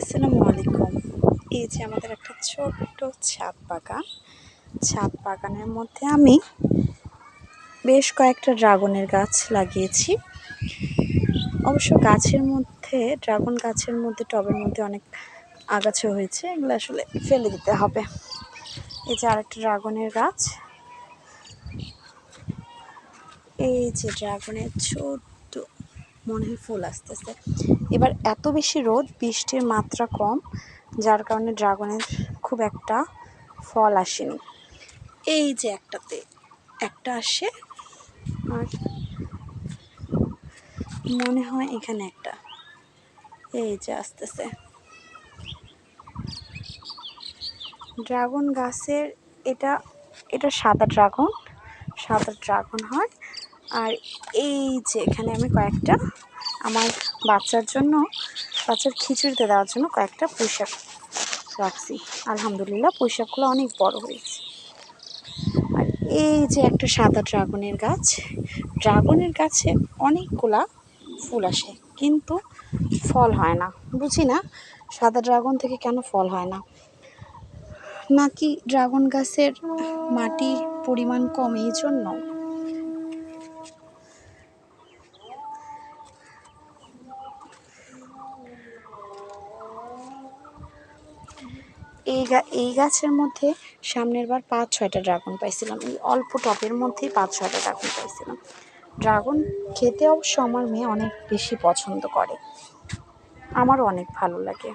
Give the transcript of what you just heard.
আসসালামু আলাইকুম। এই যে আমাদের একটা ছোট্ট ছাদ বাগানের মধ্যে আমি বেশ কয়েকটা ড্রাগনের গাছ লাগিয়েছি। অবশ্য ড্রাগন গাছের মধ্যে টবের মধ্যে অনেক আগাছা হয়েছে, এগুলো আসলে ফেলে দিতে হবে। এই যে আরেকটা ড্রাগনের গাছ, এই যে ড্রাগনের ছোট্ট মনে হয় ফুল আসতেছে। এবার এত বেশি রোদ, বৃষ্টির মাত্রা কম, যার কারণে ড্রাগনের খুব একটা ফল আসেনি। এই যে একটাতে একটা আসে, আর মনে হয় এখানে একটা, এই যে আসতেছে। ড্রাগন গাছের এটা এটা সাদা ড্রাগন হয়। আর এই যে এখানে আমি কয়েকটা আমার বাচ্চার খিচুড়িতে দেওয়ার জন্য কয়েকটা পুঁইশাক রাখছি। আলহামদুলিল্লাহ পুঁইশাকগুলো অনেক বড় হয়েছে। আর এই যে একটা সাদা ড্রাগনের গাছে অনেকগুলা ফুল আসে, কিন্তু ফল হয় না। বুঝি না সাদা ড্রাগন থেকে কেন ফল হয় না। নাকি ড্রাগন গাছের মাটির পরিমাণ কম, এই জন্য। এই গাছের মধ্যে সামনের বার 5-6টা ড্রাগন পাইছিলাম। এই অল্প টবের মধ্যেই 5-6টা ড্রাগন পাইছিলাম। ড্রাগন খেতে অবশ্য আমার মেয়ে অনেক বেশি পছন্দ করে, আমারও অনেক ভালো লাগে।